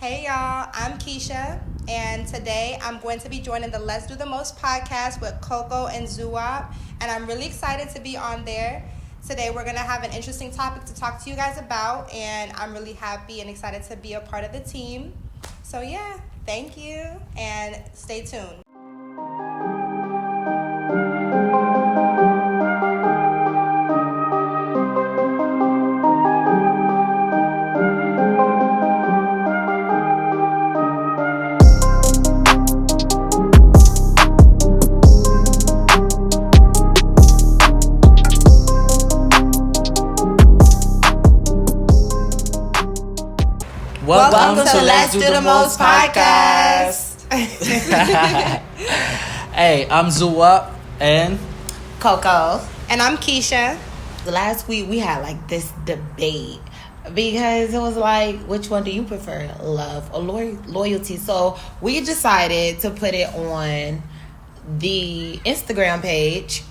Hey y'all, I'm Keisha, and today I'm going to be joining the Let's Do the Most podcast with Coco and Zouwap, and I'm really excited to be on there. Today we're going to have an interesting topic to talk to you guys about, and I'm really happy and excited to be a part of the team. So yeah, thank you, and stay tuned. Welcome to Let's Do the Most podcast. Hey, I'm Zouwap and Coco. And I'm Keisha. Last week we had like this debate because it was like, which one do you prefer, love or loyalty? So we decided to put it on the Instagram page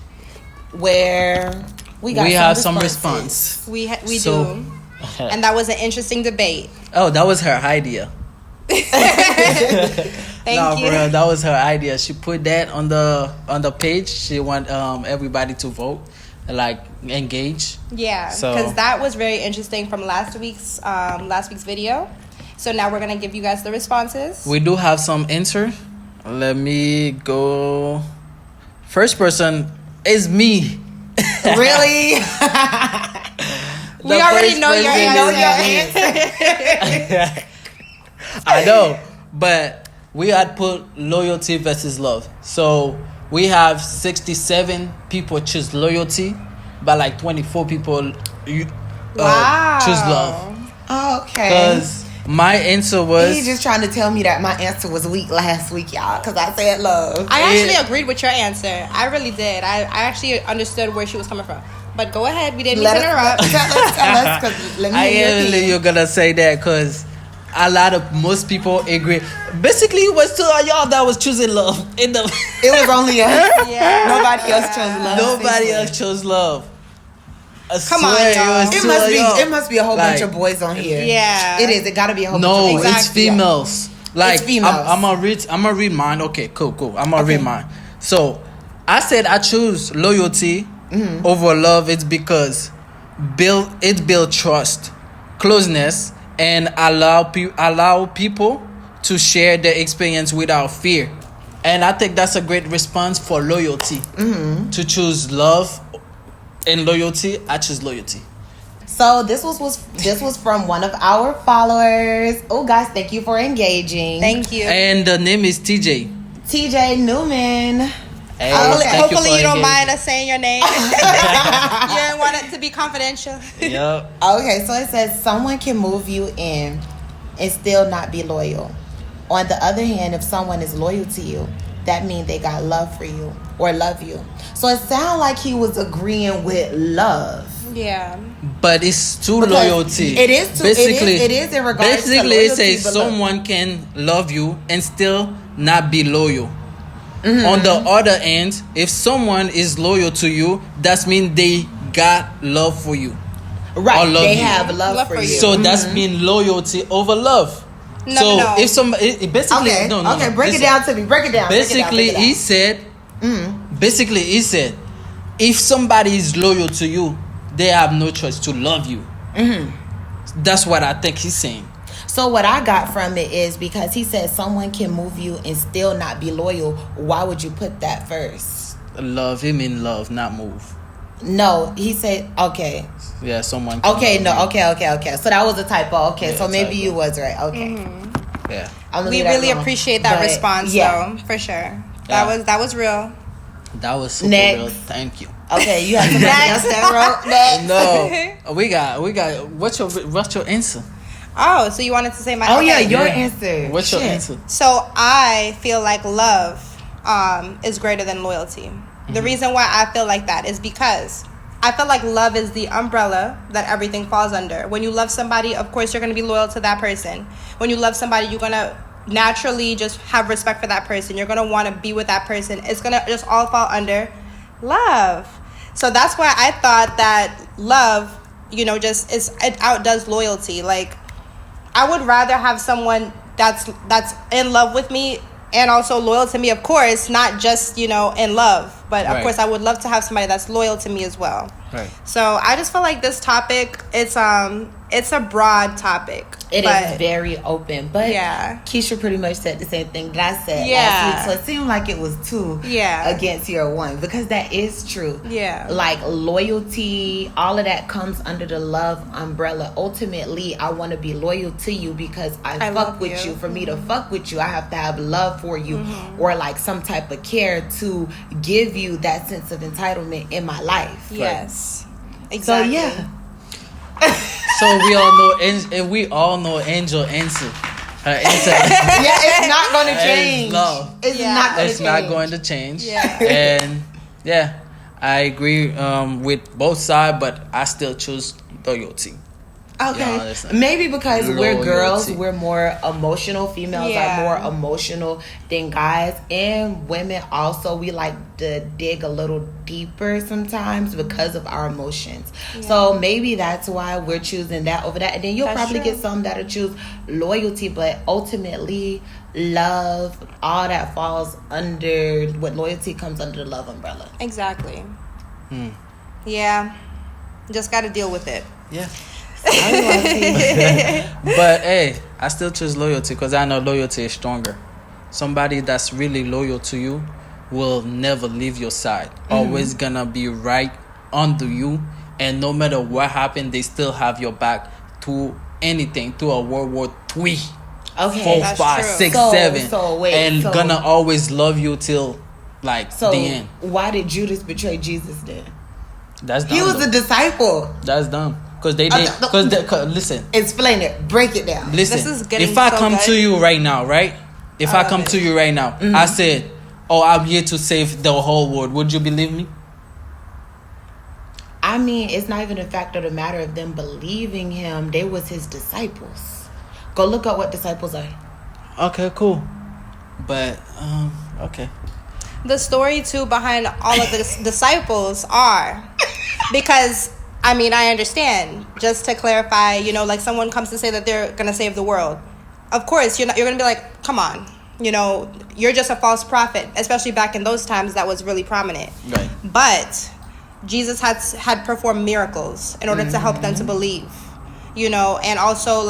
where we have some response. We do. And that was an interesting debate. Oh, that was her idea. Thank you. For real, that was her idea. She put that on the page. She want everybody to vote, like engage. Yeah, because that was very interesting from last week's video. So now we're gonna give you guys the responses. We do have some answer. Let me go. First person is me. Really? We already know your answer. I know, but we had put loyalty versus love. So we have 67 people choose loyalty, but like 24 people choose love. Oh, okay. Because my answer was... He's just trying to tell me that my answer was weak last week, y'all, because I said love. I actually agreed with your answer. I really did. I actually understood where she was coming from. But go ahead. We didn't interrupt. Tell us, let me hear you're going to say that because most people agree. Basically, it was two of y'all that was choosing love. It was only us. Yeah. Nobody else chose love. Nobody else chose love. Come on, y'all. It must be a whole bunch of boys on here. Yeah. It is. It got to be a whole bunch of boys. No, it's females. Like, it's females. I'm gonna read mine. Okay, cool. I'm gonna read mine. So, I said I choose loyalty over love. It's because it builds trust, closeness, and allow people to share their experience without fear. And I think that's a great response for loyalty. To choose love and loyalty, I choose loyalty. So this was from one of our followers. Oh, guys, thank you for engaging. Thank you. And the name is TJ Newman. Hey, hopefully you don't mind us saying your name. You don't want it to be confidential. Yep. Okay, so it says someone can move you in and still not be loyal. On the other hand, if someone is loyal to you, that means they got love for you or love you. So it sounds like he was agreeing with love. Yeah. But it's to loyalty. It is to it is in regards to loyalty. It says someone can love you and still not be loyal. On the other end, if someone is loyal to you, that means they got love for you. Right. Or they have love for you. So that's mean loyalty over love. No. If somebody basically break it down to me. Break it down. Basically, he said if somebody is loyal to you, they have no choice to love you. That's what I think he's saying. So what I got from it is because he said someone can move you and still not be loyal. Why would you put that first? Love him in love, not move. No, he said okay. Yeah, someone. Okay, okay. So that was a typo. Okay, yeah, so maybe typo. you was right. Okay. Yeah. We really appreciate that response, though, for sure. That was real. That was super real. Thank you. Okay, you have somebody else that wrote next. No, we got. What's your answer? Oh, so you wanted to say my? Oh yeah, your answer. What's your answer? So I feel like love is greater than loyalty. The reason why I feel like that is because I feel like love is the umbrella that everything falls under. When you love somebody, of course you're going to be loyal to that person. When you love somebody, you're going to naturally just have respect for that person. You're going to want to be with that person. It's going to just all fall under love. So that's why I thought that love, it outdoes loyalty. Like, I would rather have someone that's in love with me and also loyal to me, of course, not just, in love. But, of course, I would love to have somebody that's loyal to me as well. Right. So, I just feel like this topic, it's a broad topic. It is very open. But yeah. Keisha pretty much said the same thing that I said last week. So, it seemed like it was 2 against your 1. Because that is true. Yeah. Like, loyalty, all of that comes under the love umbrella. Ultimately, I want to be loyal to you because I fuck with you. For me to fuck with you, I have to have love for you or, like, some type of care to give you that sense of entitlement in my life. Yes. Exactly. So, yeah. So we all know Angel answer. Her answer. Yeah, it's not going to change. No, It's not going to change. Yeah. And yeah, I agree with both sides, but I still choose loyalty. Okay, maybe because we're girls, we're more emotional. Females are more emotional than guys, and women also, we like to dig a little deeper sometimes because of our emotions. So maybe that's why we're choosing that over that. And then you'll probably get some that'll choose loyalty, but ultimately love, all that falls under what loyalty comes under the love umbrella. Exactly. Yeah, just got to deal with it. Yeah. But hey, I still choose loyalty because I know loyalty is stronger. Somebody that's really loyal to you will never leave your side. Always gonna be right under you, and no matter what happened, they still have your back to anything, to a World War III, 4, 5, 6, 7, and gonna always love you till the end. Why did Judas betray Jesus then? That's dumb. He was a disciple. That's dumb. Because they did. Listen. Explain it. Break it down. Listen. This is getting if I so come good. to you right now, right? If I come to you right now, I said, "Oh, I'm here to save the whole world," would you believe me? I mean, it's not even a fact of the matter of them believing him. They was his disciples. Go look up what disciples are. Okay, cool. But okay. The story too behind all of the disciples are because. I mean, I understand. Just to clarify, like someone comes to say that they're going to save the world. Of course, you're going to be like, come on. You're just a false prophet. Especially back in those times, that was really prominent. Right. But Jesus had performed miracles in order to help them to believe. And also,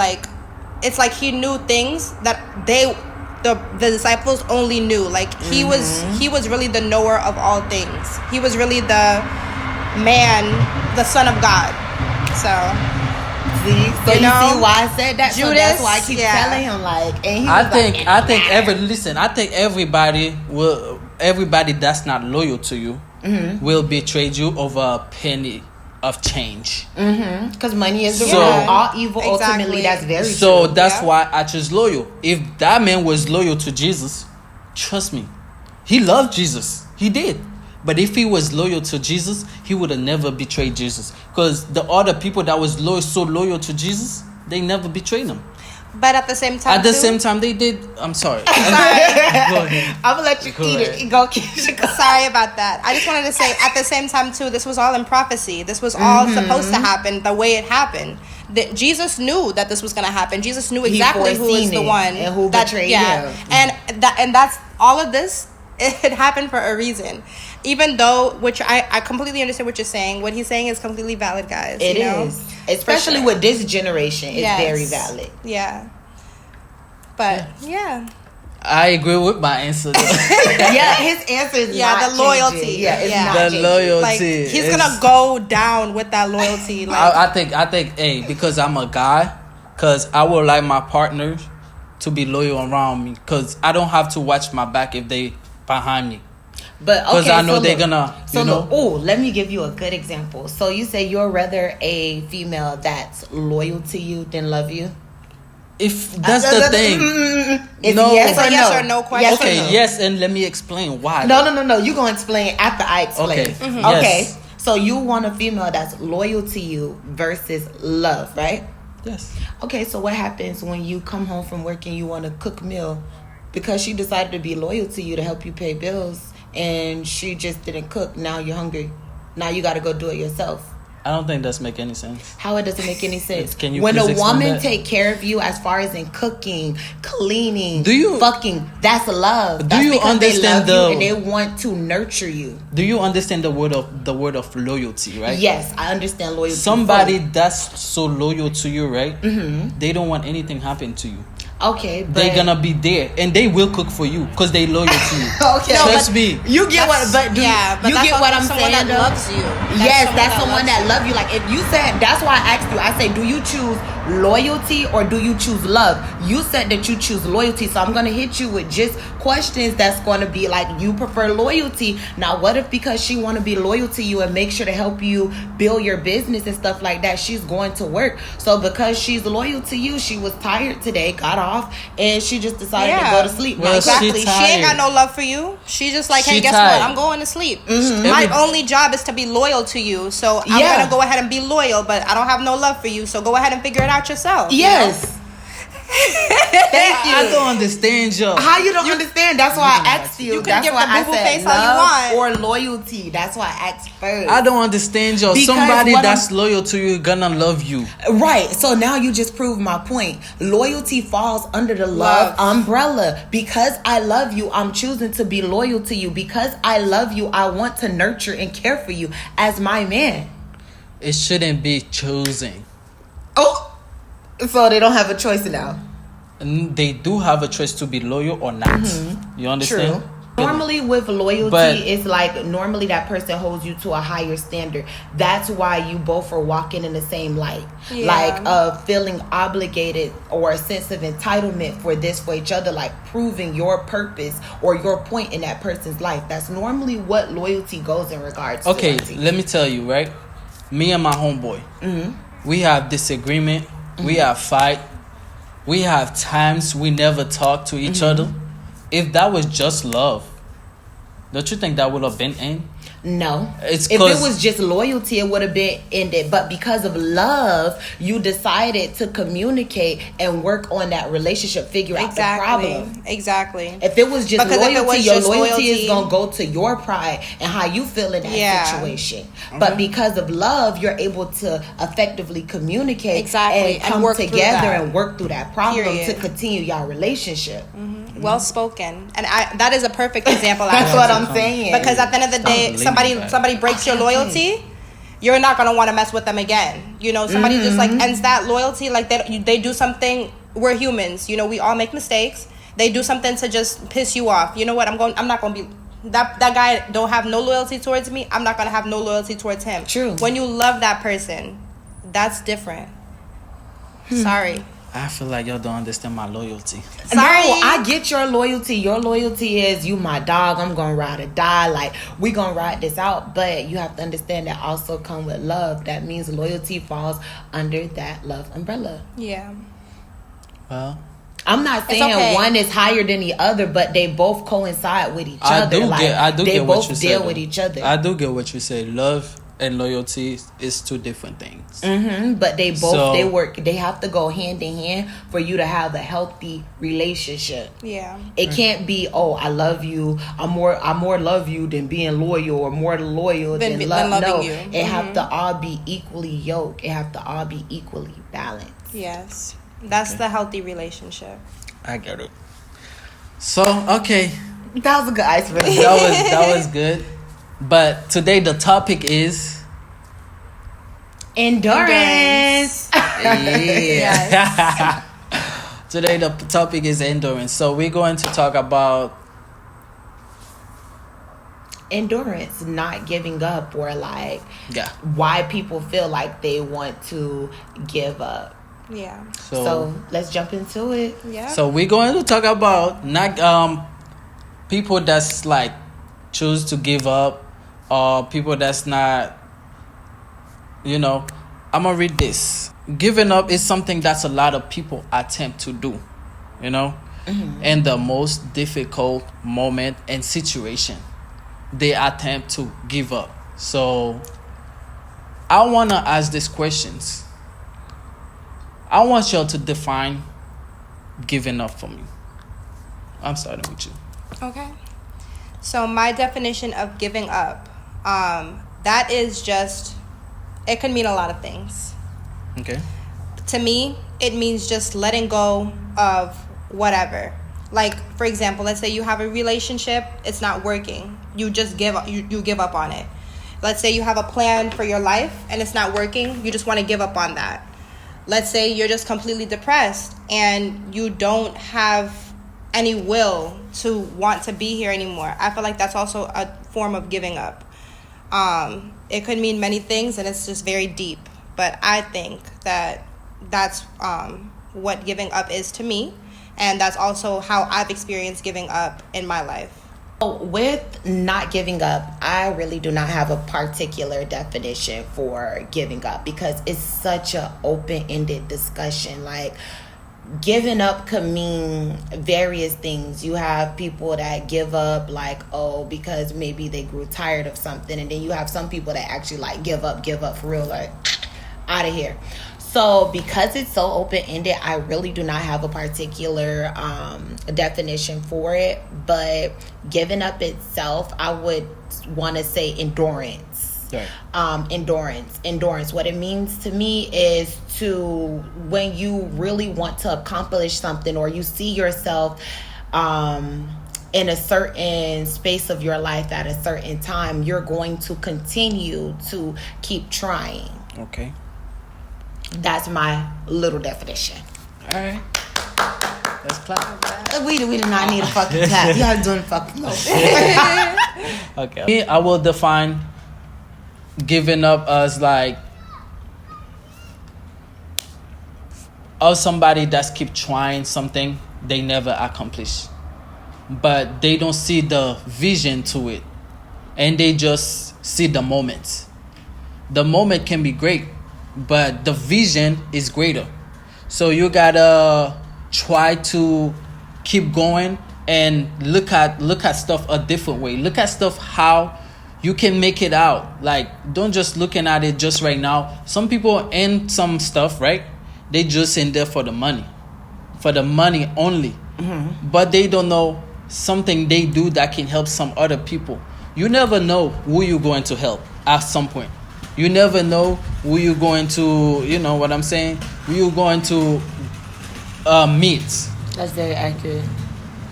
it's like he knew things that the disciples only knew. Like, he was really the knower of all things. He was really the man, the son of God. So you see why I said that? Judas, so that's why I keep telling him and he I think everybody that's not loyal to you will betray you over a penny of change. Because money is the root of all evil. Ultimately, that's very true. So that's why I choose loyal. If that man was loyal to Jesus, trust me, he loved Jesus. He did. But if he was loyal to Jesus, he would have never betrayed Jesus. Because the other people that was so loyal to Jesus, they never betrayed him. But at the same time, same time, they did. I'm sorry. Go ahead. I'm gonna let you eat it. Go, Keisha. Sorry about that. I just wanted to say, at the same time too, this was all in prophecy. This was all supposed to happen the way it happened. Jesus knew that this was going to happen. Jesus knew exactly who was the one and who betrayed him. And that's all of this. It happened for a reason. Even though, which I completely understand what you're saying. What he's saying is completely valid, guys. It is. Especially with this generation. It's very valid. Yeah. But, yeah. I agree with my answer. His answer is not the loyalty. Changing. Yeah, it's not the changing. loyalty. He's going to go down with that loyalty. I think, because I'm a guy, because I would like my partners to be loyal around me, because I don't have to watch my back if they behind me. But okay, because I know they're gonna. Let me give you a good example. So you say you're rather a female that's loyal to you than love you. If that's the thing, it's no, yes or no question. Okay, yes, and let me explain why. No. You gonna explain after I explain. Okay, okay. Yes. So you want a female that's loyal to you versus love, right? Yes. Okay, so what happens when you come home from work and you want to cook a meal because she decided to be loyal to you to help you pay bills and she just didn't cook? Now you're hungry. Now you got to go do it yourself. I don't think that's make any sense. How it doesn't make any sense? Can you when please a explain woman that? take care of you, as far as in cooking, cleaning, Do fucking, that's love. Do That's you because understand they love you the- and they want to nurture you. Do you understand the word of loyalty, right? Yes, I understand loyalty. Somebody that's so loyal to you, right? They don't want anything happen to you. Okay, but They're gonna be there, and they will cook for you because they loyal to you. okay, Trust me. You get what, but do but you that's get what I'm someone saying? that though? loves you. Yes, that's someone loves that love you. Like if you said, that's why I asked you. I say, do you choose loyalty or do you choose love? You said that you choose loyalty, so I'm gonna hit you with just questions that's gonna be like, you prefer loyalty. Now, what if because she want to be loyal to you and make sure to help you build your business and stuff like that, she's going to work. So because she's loyal to you, she was tired today, got off, and she just decided to go to sleep. Well, Exactly. She ain't got tired. no love for you. She just like, hey, She guess tired. what? I'm going to sleep. Mm-hmm. My Every- only job is to be loyal to you. So I'm Yeah. gonna go ahead and be loyal, but I don't have no love for you. So go ahead and figure it out yourself. you know? Yes. Thank you. I don't understand you. How you don't understand? That's why I asked you. You can That's give why the I boo-boo said face all you love want. or loyalty. That's why I asked first. I don't understand you. Because Somebody what that's loyal to you gonna love you. Right. So now you just proved my point. Loyalty falls under the love umbrella. Because I love you, I'm choosing to be loyal to you. Because I love you, I want to nurture and care for you as my man. It shouldn't be choosing. Oh. So they don't have a choice now. And they do have a choice to be loyal or not. You understand? True. Normally with loyalty, But- it's like normally that person holds you to a higher standard. That's why you both are walking in the same light. Yeah. Like feeling obligated or a sense of entitlement for this for each other, like proving your purpose or your point in that person's life. That's normally what loyalty goes in regards to. Okay, Loyalty. let me tell you, right? Me and my homeboy, we have disagreement, we have fight, we have times we never talk to each other. If that was just love, don't you think that would have been in? No. It's if it 'cause- was just loyalty, it would have been ended. But because of love, you decided to communicate and work on that relationship, figure out the problem. Exactly. If it was just Because if loyalty, it was your just loyalty is loyalty- going to go to your pride and how you feel in that Yeah. situation. But because of love, you're able to effectively communicate Exactly, and and come work through together that. and work through that problem Period. to continue your relationship. Well spoken. And that is a perfect example. That's actually. what I'm saying. Because at the end of the day, believe that. somebody breaks your loyalty, you're not gonna want to mess with them again. You know, somebody just like ends that loyalty. Like they do something. We're humans. You know, we all make mistakes. They do something to just piss you off. You know what? I'm not gonna be. That guy don't have no loyalty towards me. I'm not gonna have no loyalty towards him. True. When you love that person, that's different. Sorry. I feel like y'all don't understand my loyalty. Sorry. No, I get your loyalty. Your loyalty is you my dog. I'm gonna ride or die. Like we gonna ride this out. But you have to understand that also come with love. That means loyalty falls under that love umbrella. Yeah. Well, I'm not It's saying okay. one is higher than the other, but they both coincide with each I other. do Like, get they what both you deal said. with each other. I do get what you say. Love and loyalty is two different things. But they both So- they work. They have to go hand in hand for you to have a healthy relationship. Yeah. It can't be, oh, I love you. I more love you than being loyal, or more loyal than Than love. loving No, you. it have to all be equally yoked. It have to all be equally balanced. Yes. That's the healthy relationship. I get it. So okay, That was a good icebreaker. that was good. But today the topic is Endurance. yeah. Today the topic is endurance. So we're going to talk about Endurance, not giving up, or like why people feel like they want to give up. Yeah. So let's jump into it. Yeah. So we're going to talk about not people that's like choose to give up, or people that's not. You know, I'm gonna read this. Giving up is something that's a lot of people attempt to do. You know, in the most difficult moment and situation, they attempt to give up. So I wanna ask these questions. I want y'all to define giving up for me. I'm starting with you. Okay. So my definition of giving up, that is just it could mean a lot of things. Okay. To me, it means just letting go of whatever. Like, for example, let's say you have a relationship, it's not working. You just give up, you give up on it. Let's say you have a plan for your life and it's not working, you just want to give up on that. Let's say you're just completely depressed and you don't have any will to want to be here anymore. I feel like that's also a form of giving up. It could mean many things and it's just very deep. But I think that that's what giving up is to me. And that's also how I've experienced giving up in my life. With not giving up, I really do not have a particular definition for giving up because it's such an open-ended discussion. Like, giving up could mean various things. You have people that give up like, because maybe they grew tired of something. And then you have some people that actually like give up for real, like, out of here. So because it's so open-ended, I really do not have a particular definition for it. But giving up itself, I would want to say endurance. Right. Endurance. What it means to me is when you really want to accomplish something or you see yourself in a certain space of your life at a certain time, you're going to continue to keep trying. Okay. That's my little definition. All right. Let's clap. We do not need a fucking clap. Y'all doing fucking no. Okay. Me, I will define giving up as like somebody that's keep trying something they never accomplish, but they don't see the vision to it, and they just see the moment. The moment can be great, but the vision is greater. So you gotta try to keep going and look at stuff a different way. Look at stuff how you can make it out. Like, don't just looking at it just right now. Some people in some stuff, right? They just in there for the money only. Mm-hmm. But they don't know something they do that can help some other people. You never know who you're going to help at some point. You never know who you're going to, you know what I'm saying? Who you're going to meet. That's very accurate.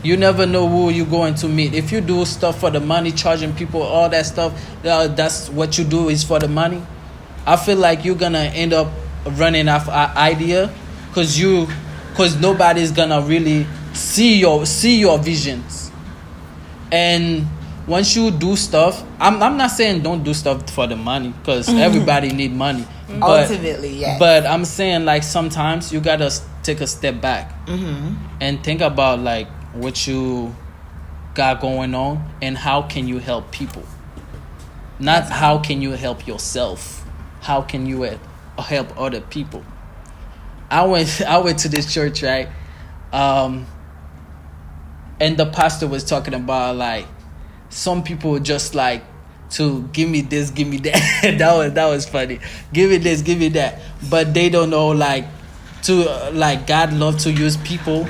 You never know who you're going to meet. If you do stuff for the money, charging people, all that stuff, that's what you do is for the money. I feel like you're going to end up running off an idea because nobody's going to really see your visions. And once you do stuff, I'm not saying don't do stuff for the money because everybody need money. But, ultimately, yes. But I'm saying like sometimes you gotta take a step back and think about like what you got going on and how can you help people. Not how can you help yourself. How can you help other people? I went to this church, right? And the pastor was talking about like some people just like to give me this, give me that. that was funny. Give me this, give me that. But they don't know like to like God loves to use people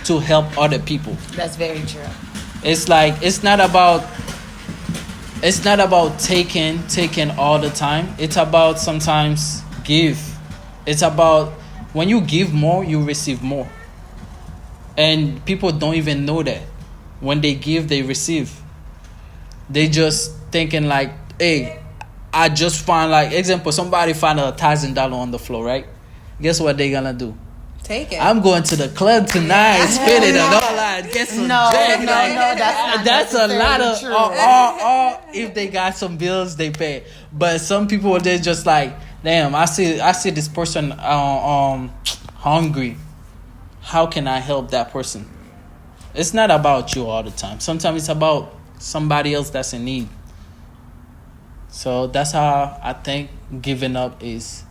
to help other people. That's very true. It's like it's not about taking all the time. It's about sometimes give. It's about when you give more, you receive more. And people don't even know that. When they give, they receive. They just thinking like, hey, I just find like, example, somebody find $1,000 on the floor, right? Guess what they gonna do? Take it. I'm going to the club tonight, spend it and all that. Get some jack. That's a lot of. Or if they got some bills, they pay. But some people they're just like, damn, I see this person hungry. How can I help that person? It's not about you all the time. Sometimes it's about somebody else that's in need. So that's how I think giving up is.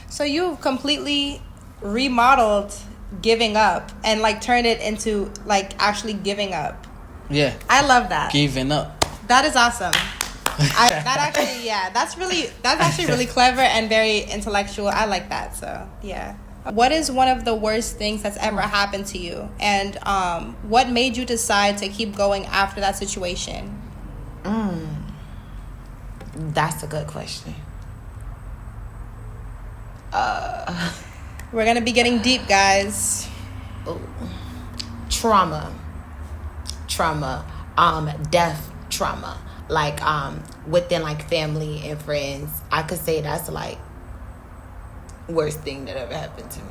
So you've completely remodeled giving up and like turned it into like actually giving up. Yeah. I love that. Giving up. That is awesome. That's actually really clever and very intellectual. I like that. So yeah. What is one of the worst things that's ever happened to you? And what made you decide to keep going after that situation? That's a good question. We're gonna be getting deep, guys. Trauma, death trauma, like within like family and friends. I could say that's like worst thing that ever happened to me.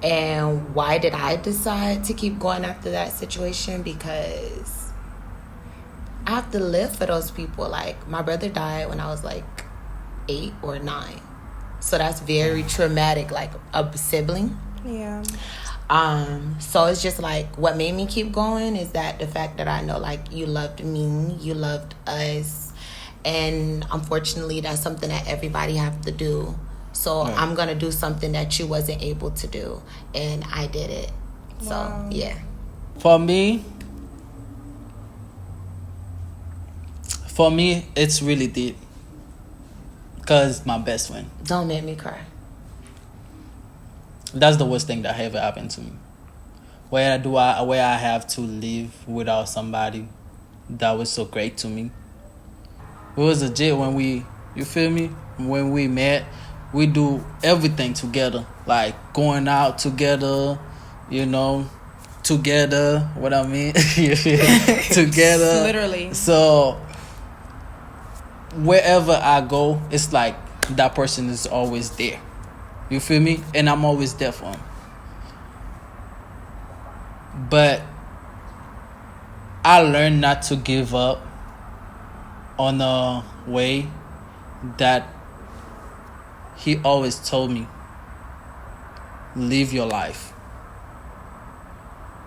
And why did I decide to keep going after that situation? Because I have to live for those people. Like, my brother died when I was like 8 or 9, so that's very traumatic, like a sibling. Yeah. So it's just like, what made me keep going is that the fact that I know, like, you loved me, you loved us, and unfortunately that's something that everybody have to do. So Right. I'm gonna do something that you wasn't able to do, and I did it. Wow. So yeah. For me, it's really deep. Cause my best friend. Don't make me cry. That's the worst thing that ever happened to me. Where I have to live without somebody that was so great to me. It was legit when you feel me? When we met, we do everything together. Like going out together, together, what I mean? Together. Literally. So wherever I go, it's like that person is always there. You feel me? And I'm always there for him. But I learned not to give up on a way that he always told me, live your life.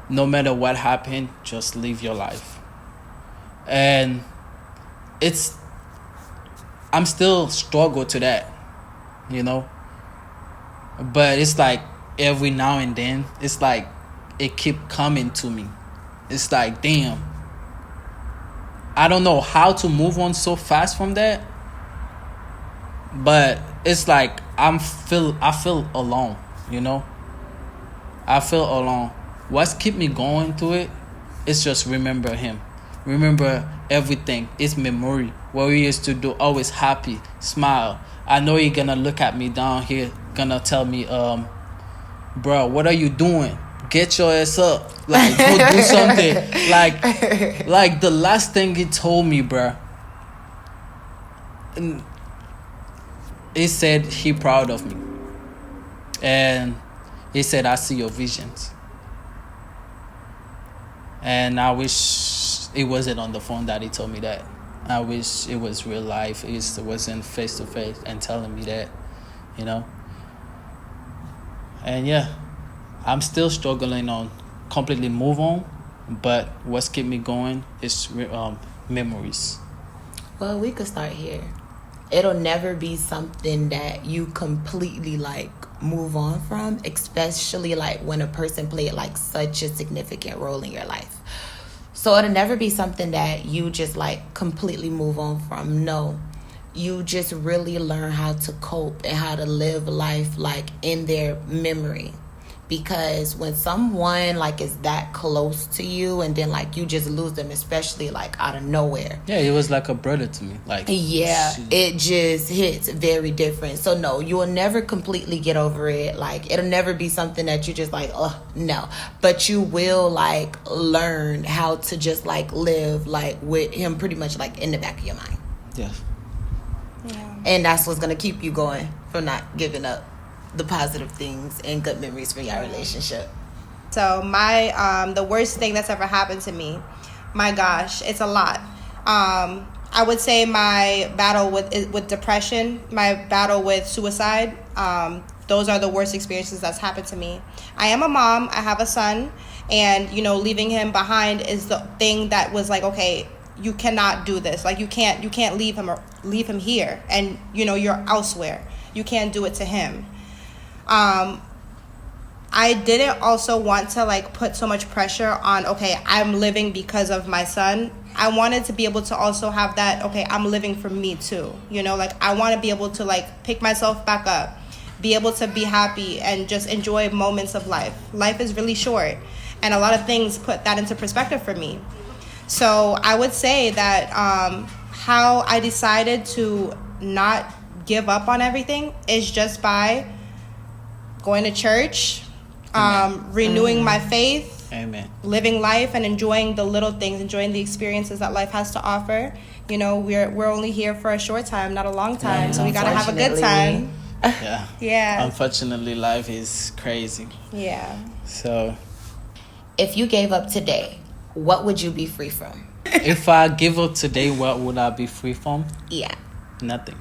No matter what happened, just live your life. And I'm still struggle to that, But it's like every now and then, it's like it keep coming to me. It's like, damn. I don't know how to move on so fast from that. But it's like I feel alone, I feel alone. What's keep me going through it? It's just remember him. Remember everything. It's memory. What we used to do, always happy, smile. I know you're gonna look at me down here, gonna tell me, bro, what are you doing? Get your ass up. Like, go do something. Like the last thing he told me, bro. And he said he proud of me. And he said, I see your visions. And I wish it wasn't on the phone that he told me that. I wish it was real life. It wasn't face to face and telling me that, And yeah, I'm still struggling on completely move on. But what's kept me going is memories. Well, we could start here. It'll never be something that you completely like move on from, especially like when a person played like such a significant role in your life. So it'll never be something that you just like completely move on from. No, you just really learn how to cope and how to live life like in their memory. Because when someone like is that close to you and then like you just lose them, especially like out of nowhere. Yeah, it was like a brother to me. Like, yeah, it just hits very different. So no, you will never completely get over it. Like, it'll never be something that you just like, oh no. But you will like learn how to just like live like with him pretty much like in the back of your mind. Yes. Yeah. And that's what's gonna keep you going from not giving up the positive things and good memories for your relationship. So my the worst thing that's ever happened to me, my gosh, it's a lot. I would say my battle with depression, my battle with suicide, those are the worst experiences that's happened to me. I am a mom, I have a son, and leaving him behind is the thing that was like, okay, you cannot do this. Like, you can't leave him here, and you're elsewhere. You can't do it to him. I didn't also want to like put so much pressure on, okay, I'm living because of my son. I wanted to be able to also have that, okay, I'm living for me too. Like, I want to be able to like pick myself back up, be able to be happy and just enjoy moments of life. Life is really short, and a lot of things put that into perspective for me. So I would say that how I decided to not give up on everything is just by going to church, renewing my faith, Amen. living life and enjoying the little things, enjoying the experiences that life has to offer. You know, we're only here for a short time, not a long time, so we gotta have a good time. Yeah. Yeah. Unfortunately, life is crazy. Yeah. So, If you gave up today, what would you be free from? if I give up today, what would I be free from? Yeah, Nothing.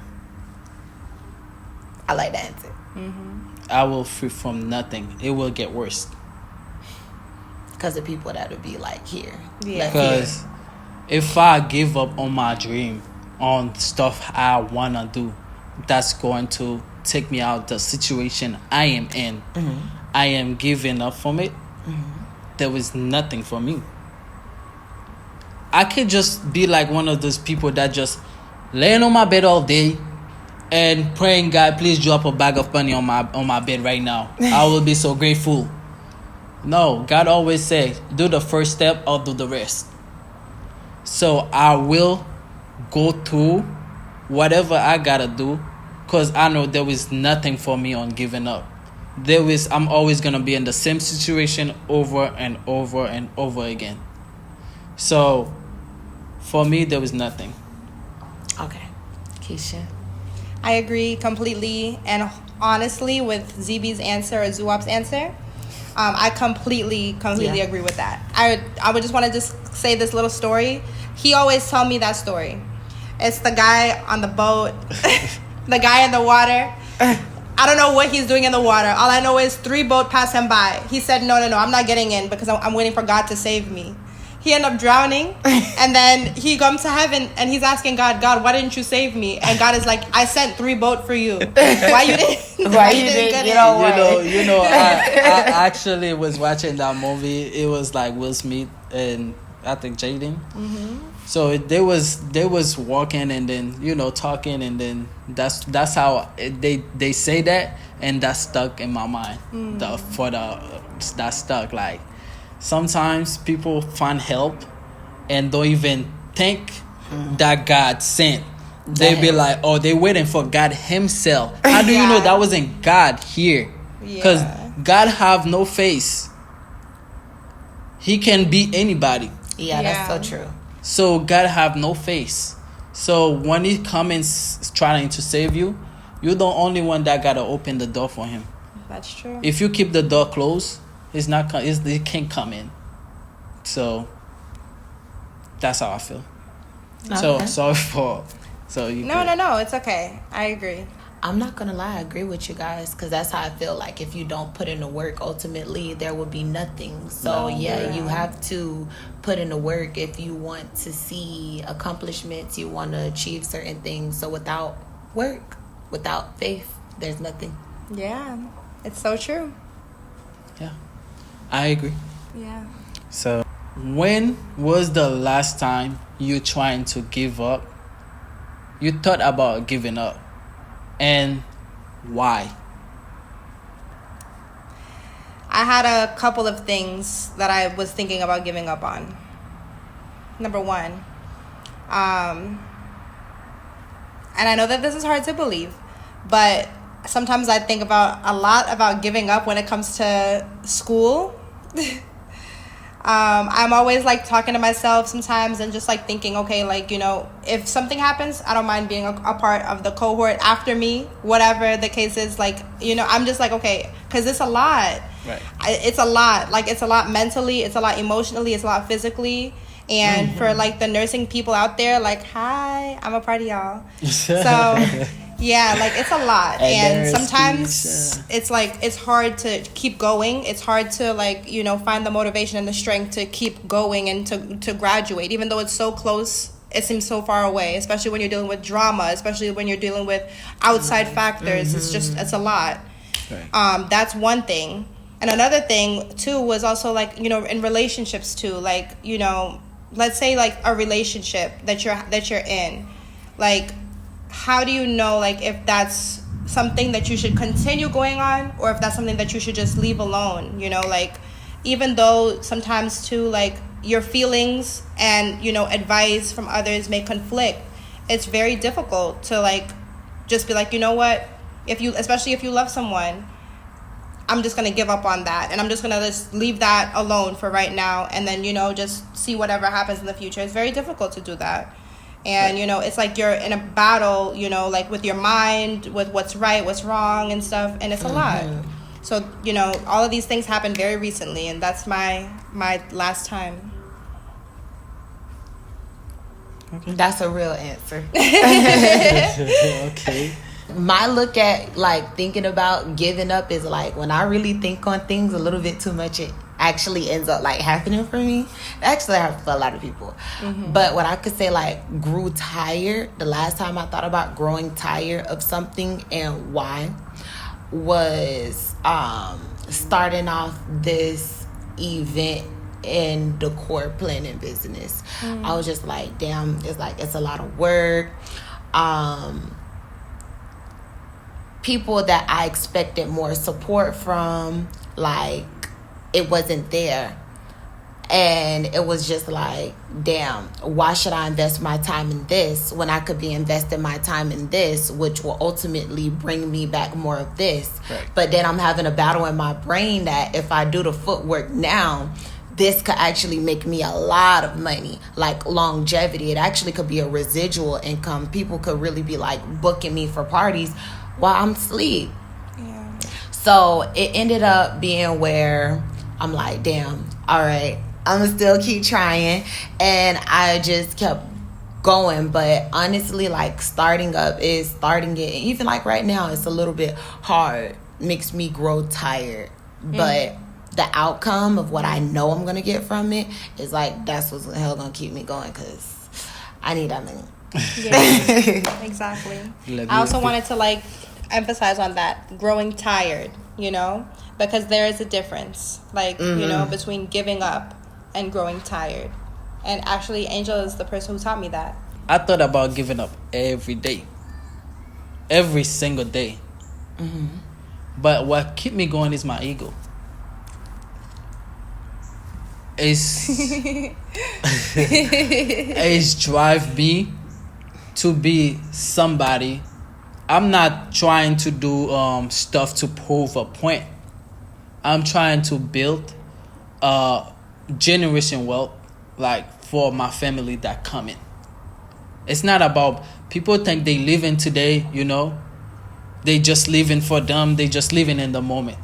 I like that answer. I will free from nothing. It will get worse. Because the people that would be like here. Yeah. left here. Because if I give up on my dream, on stuff I want to do, that's going to take me out the situation I am in. I am giving up from it. There is nothing for me. I could just be like one of those people that just laying on my bed all day and praying, God, please drop a bag of money on my bed right now. I will be so grateful. No, God always says, do the first step, I'll do the rest. So I will go through whatever I gotta do, because I know there is nothing for me on giving up. I'm always gonna be in the same situation over and over and over again. So for me, there was nothing. Okay. Keisha? I agree completely and honestly with ZB's answer or Zouwap's answer. I completely agree with that. I would just want to just say this little story. He always tell me that story. It's the guy on the boat, the guy in the water. I don't know what he's doing in the water. All I know is 3 boats pass him by. He said, no, I'm not getting in because I'm waiting for God to save me. He ended up drowning, and then he comes to heaven, and he's asking God, why didn't you save me? And God is like, I sent 3 boats for you. Why you didn't? Why you didn't get away? You know, I actually was watching that movie. It was like Will Smith and I think Jaden. So they was walking and then talking, and then that's how they say that, and that stuck in my mind. That stuck like. Sometimes people find help and don't even think that God sent. They be like, oh, they waiting for God himself. How do you know that wasn't God here? Because God have no face. He can be anybody. Yeah, that's so true. So God have no face. So when he comes trying to save you, you're the only one that gotta open the door for him. That's true. If you keep the door closed, it can't come in. So that's how I feel. Okay. So sorry for. So you. No, it's okay. I agree. I'm not gonna lie, I agree with you guys, because that's how I feel. Like if you don't put in the work, ultimately there will be nothing. So you have to put in the work if you want to see accomplishments, you want to achieve certain things. So without work, without faith, there's nothing. Yeah, it's so true. Yeah, I agree. Yeah. So when was the last time you trying to give up? You thought about giving up, and why? I had a couple of things that I was thinking about giving up on. Number one, and I know that this is hard to believe, but sometimes I think a lot about giving up when it comes to school. I'm always like talking to myself sometimes and just like thinking, okay, like, if something happens, I don't mind being a part of the cohort after me, whatever the case is. Like, I'm just like, okay, because it's a lot. Right. It's a lot. Like, it's a lot mentally, it's a lot emotionally, it's a lot physically. And for like the nursing people out there, like, hi, I'm a part of y'all. So yeah, like it's a lot. And sometimes it's like, it's hard to keep going. It's hard to like, find the motivation and the strength to keep going and to graduate, even though it's so close. It seems so far away, especially when you're dealing with drama, especially when you're dealing with outside factors. It's a lot. Right. That's one thing. And another thing too was also like, in relationships too, like, let's say like a relationship that you're in, like, how do you know like if that's something that you should continue going on or if that's something that you should just leave alone? Like, even though sometimes too like your feelings and advice from others may conflict, it's very difficult to like just be like, you know what, especially if you love someone, I'm just gonna give up on that, and I'm just gonna just leave that alone for right now, and then, you know, just see whatever happens in the future. It's very difficult to do that. And, you know, it's like you're in a battle, you know, like with your mind, with what's right, what's wrong and stuff, and it's a lot. So, you know, all of these things happened very recently, and that's my last time. Okay. That's a real answer. Okay. My look at, like, thinking about giving up is, like, when I really think on things a little bit too much, it actually ends up, like, happening for me. It actually happens for a lot of people. But what I could say, like, grew tired, the last time I thought about growing tired of something and why was starting off this event in decor planning business. I was just like, damn, it's a lot of work. People that I expected more support from, like, it wasn't there. And it was just like, damn, why should I invest my time in this when I could be investing my time in this, which will ultimately bring me back more of this. Right. But then I'm having a battle in my brain that if I do the footwork now, this could actually make me a lot of money, like longevity. It actually could be a residual income. People could really be like booking me for parties while I'm asleep. Yeah. So it ended up being where I'm like, damn, all right, I'm gonna still keep trying. And I just kept going. But honestly, like, starting it, even like right now, it's a little bit hard, makes me grow tired. But the outcome of what I know I'm gonna get from it is like, that's what's the hell gonna keep me going, because I need that money. Yeah, exactly. I also wanted to, like, emphasize on that, growing tired, you know, because there is a difference, like, you know, between giving up and growing tired. And actually, Angel is the person who taught me that. I thought about giving up every day, every single day. But what keep me going is my ego. It's drive me to be somebody. I'm not trying to do stuff to prove a point. I'm trying to build generation wealth, like, for my family that coming. It's not about, people think they living today, you know, they just living for them, they just living in the moment.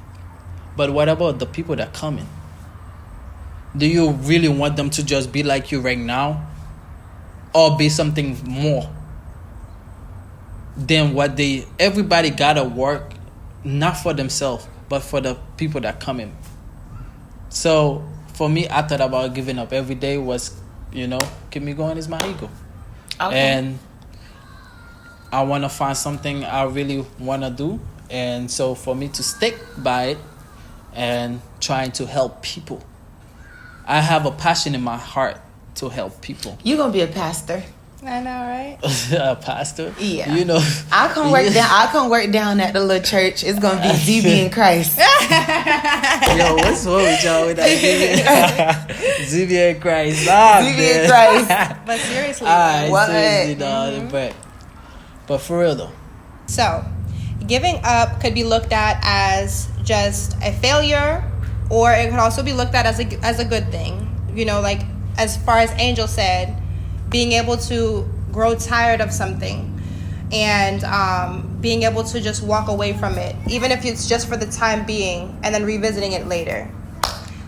But what about the people that coming? Do you really want them to just be like you right now, or be something more than what everybody gotta work, not for themselves, but for the people that come in. So for me, I thought about giving up every day was, you know, keep me going is my ego. Okay. And I want to find something I really want to do. And so for me to stick by it and trying to help people. I have a passion in my heart to help people. You're going to be a pastor. I know, right? A pastor? Yeah. You know. I'll come work down at the little church. It's going to be ZB in Christ. Yo, what's wrong with y'all with that ZB in Christ? ZB in Christ. But seriously, what? Seriously, but for real though. So, giving up could be looked at as just a failure, or it could also be looked at as a good thing. You know, like, as far as Angel said, being able to grow tired of something and being able to just walk away from it, even if it's just for the time being, and then revisiting it later.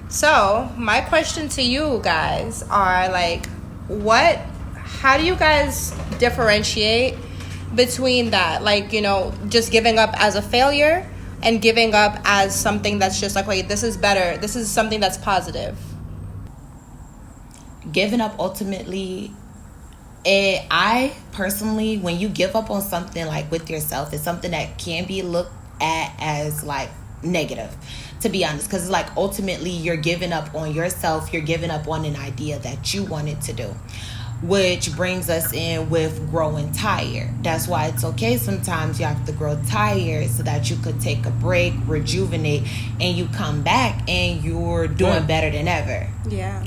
So my question to you guys are, like, how do you guys differentiate between that, like, you know, just giving up as a failure and giving up as something that's just like, wait, this is better, this is something that's positive? Giving up ultimately, I personally, when you give up on something, like, with yourself, it's something that can be looked at as, like, negative, to be honest, because it's like, ultimately you're giving up on yourself, you're giving up on an idea that you wanted to do, which brings us in with growing tired. That's why it's okay sometimes you have to grow tired so that you could take a break, rejuvenate, and you come back and you're doing better than ever. Yeah.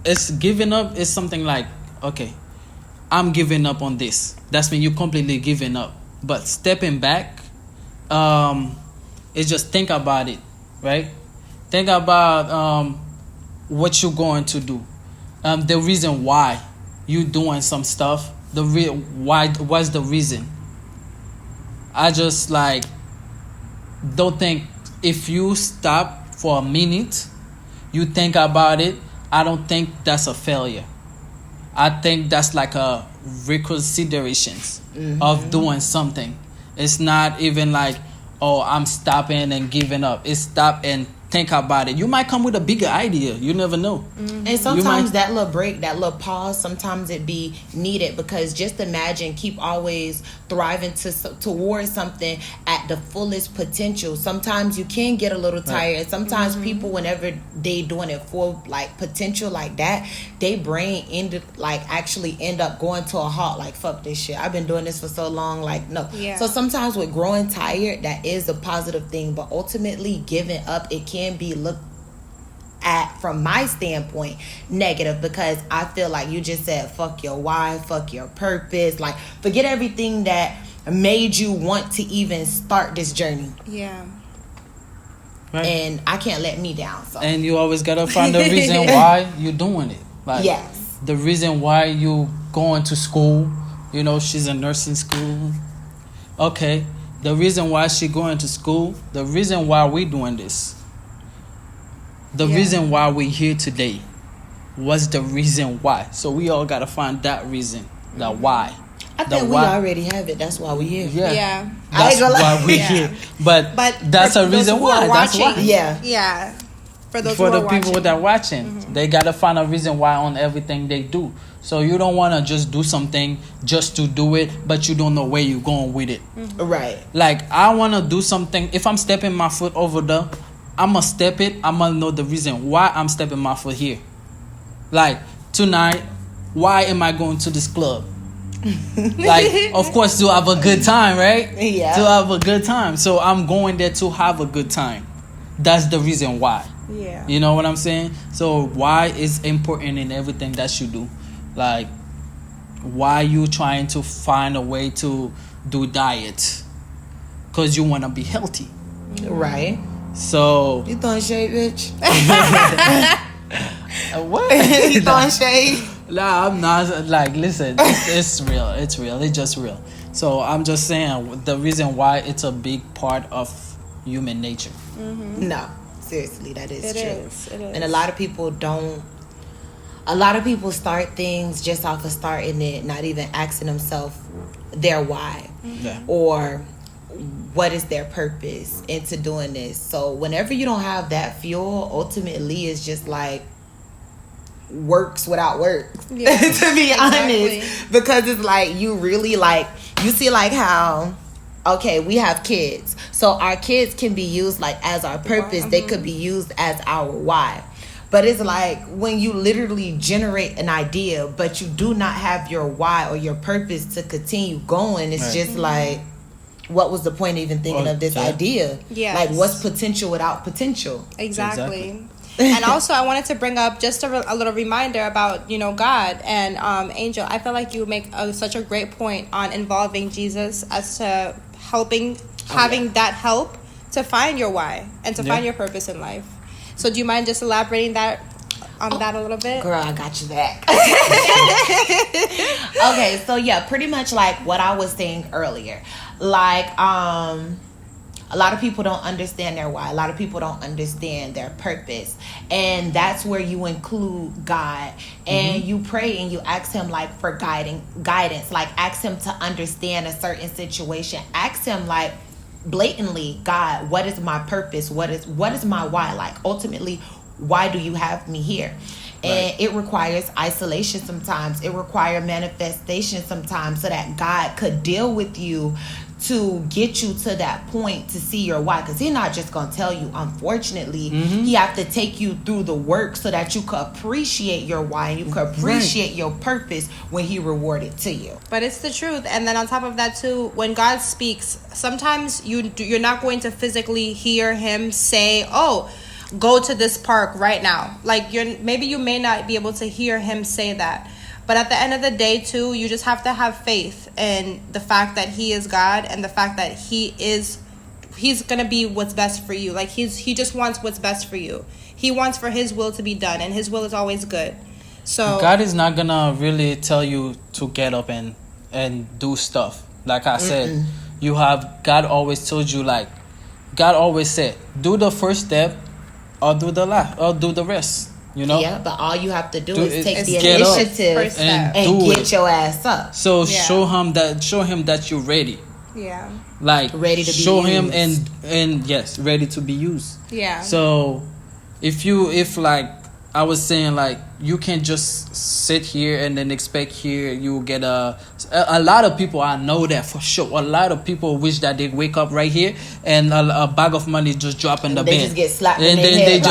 It's giving up is something like, okay, I'm giving up on this. That's when you're completely giving up. But stepping back, is just think about it, right? Think about what you're going to do, the reason why you doing some stuff. What's the reason? I just like don't think if you stop for a minute, you think about it. I don't think that's a failure. I think that's like a reconsideration of doing something. It's not even like, oh, I'm stopping and giving up. It's stop and think about it. You might come with a bigger idea. You never know. And sometimes that little break, that little pause, sometimes it be needed, because just imagine keep always thriving towards something at the fullest potential. Sometimes you can get a little tired. Sometimes people, whenever they doing it for like potential like that, they brain actually end up going to a halt. Like, fuck this shit. I've been doing this for so long. Like, no. Yeah. So sometimes with growing tired, that is a positive thing. But ultimately, giving up, it can be looked at, from my standpoint, negative, because I feel like you just said fuck your why, fuck your purpose, like forget everything that made you want to even start this journey. Yeah. Right. And I can't let me down. So. And you always gotta find the reason why you're doing it. Like, yes. The reason why you going to school. You know, she's in nursing school. Okay. The reason why she going to school. The reason why we doing this. The reason why we're here today. What's the reason why? So we all gotta find that reason. The why. I think we already have it. That's why we're here. Yeah. That's why we're here. But that's a reason why. That's why. Yeah. Yeah. For those for who the are people watching. that are watching, they gotta find a reason why on everything they do. So you don't wanna just do something just to do it, but you don't know where you're going with it. Right. Like, I wanna do something. If I'm stepping my foot over there, I'ma step it. I'ma know the reason why I'm stepping my foot here. Like, tonight, why am I going to this club? Like, of course, to have a good time, right? Yeah. To have a good time. So I'm going there to have a good time. That's the reason why. Yeah. You know what I'm saying? So why is important in everything that you do. Like, why you trying to find a way to do diet? Because you want to be healthy. Right. So You throwing shade, bitch? what? You throwing shade? Nah, I'm not. Like, listen, it's real. It's real. It's just real. So I'm just saying the reason why it's a big part of human nature. No, seriously, that is true. It is. And a lot of people don't. A lot of people start things just off of starting it, not even asking themselves their why Yeah. or what is their purpose into doing this. So whenever you don't have that fuel, ultimately it's just like works without works. Yeah, to be exactly. honest, because it's like you really like you see like how okay, we have kids, so our kids can be used like as our purpose. They could be used as our why. But it's like when you literally generate an idea, but you do not have your why or your purpose to continue going. It's just like, what was the point of even thinking of this idea? Yes. Like, what's potential without potential? Exactly. And also, I wanted to bring up just a little reminder about, God and Angel. I feel like you make such a great point on involving Jesus as to having that help to find your why and to find your purpose in life. So do you mind just elaborating that a little bit? Girl, I got you back. Okay, so yeah, pretty much like what I was saying earlier. Like, a lot of people don't understand their why. A lot of people don't understand their purpose. And that's where you include God. And you pray and you ask him like for guidance. Like ask him to understand a certain situation. Ask him like blatantly, God, what is my purpose? What is my why? Like ultimately, why do you have me here? And it requires isolation sometimes. It requires manifestation sometimes so that God could deal with you to get you to that point to see your why. Because he's not just going to tell you. Unfortunately, he have to take you through the work so that you could appreciate your why and you could appreciate your purpose when he reward it to you. But it's the truth. And then on top of that too, when God speaks, sometimes you're not going to physically hear him say, oh, go to this park right now. Like you may not be able to hear him say that. But at the end of the day, too, you just have to have faith in the fact that he is God and the fact that he's going to be what's best for you. Like, he just wants what's best for you. He wants for his will to be done, and his will is always good. So God is not gonna really tell you to get up and do stuff. Like I said, God always told you, like, God always said, do the first step or do the rest. You know? Yeah, but all you have to do is take the get up initiative and get your ass up. So show him that you're ready. Yeah. Like, ready to be show him used. and yes, ready to be used. Yeah. So if like I was saying, like, you can't just sit here and then expect here you will get a lot of people, I know that for sure. A lot of people wish that they wake up right here and a bag of money just drop in the They bank. just get slapped and in then their they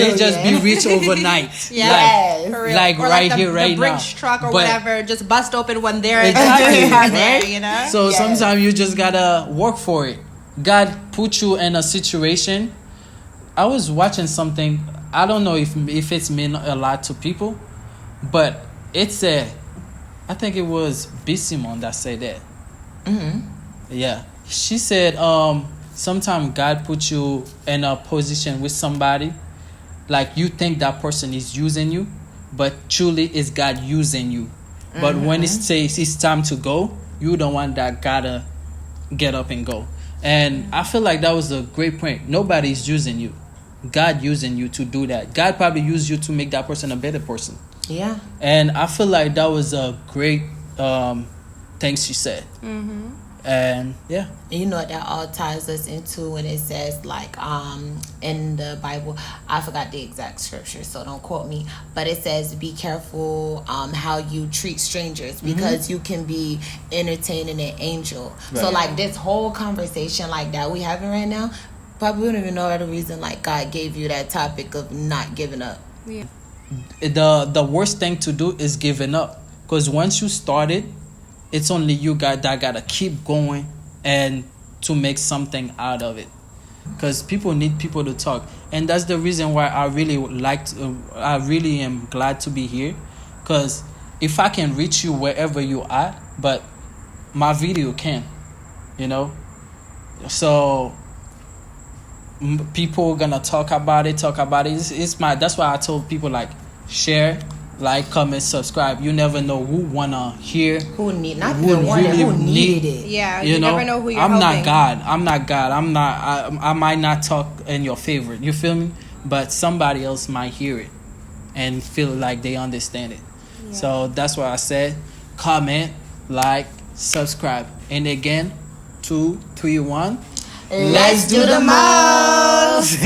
head. just be rich overnight. Yes. Like or right like here, right the now. Brinks truck or But- whatever, just bust open when they're Exactly, right? right? You know? So sometimes you just gotta work for it. God put you in a situation. I was watching something. I don't know if it's meant a lot to people, but it said, I think it was B. Simone that said that. Yeah, she said, sometimes God put you in a position with somebody, like you think that person is using you, but truly it's God using you. But when it says it's time to go, you don't want that gotta get up and go. And I feel like that was a great point. Nobody's using you. God using you to do that. God probably used you to make that person a better person. Yeah. And I feel like that was a great thing she said. And yeah. You know what that all ties us into when it says, like, in the Bible, I forgot the exact scripture, so don't quote me, but it says, be careful how you treat strangers, because you can be entertaining an angel. Right. So like this whole conversation like that we having right now, probably wouldn't even know the reason like God gave you that topic of not giving up. Yeah. The worst thing to do is giving up, because once you started, it's only you that gotta keep going and to make something out of it, because people need people to talk. And that's the reason why I really am glad to be here, because if I can reach you wherever you are, but my video can, you know, so people gonna talk about it. It's that's why I told people, like, share, like, comment, subscribe. You never know who wanna hear, Who need not who even one really who needed it. Yeah, you know? never know who you're I'm helping. not God. I might not talk in your favor. You feel me? But somebody else might hear it and feel like they understand it. Yeah. So that's why I said, comment, like, subscribe. And again, 2, 3, 1. Let's do the most.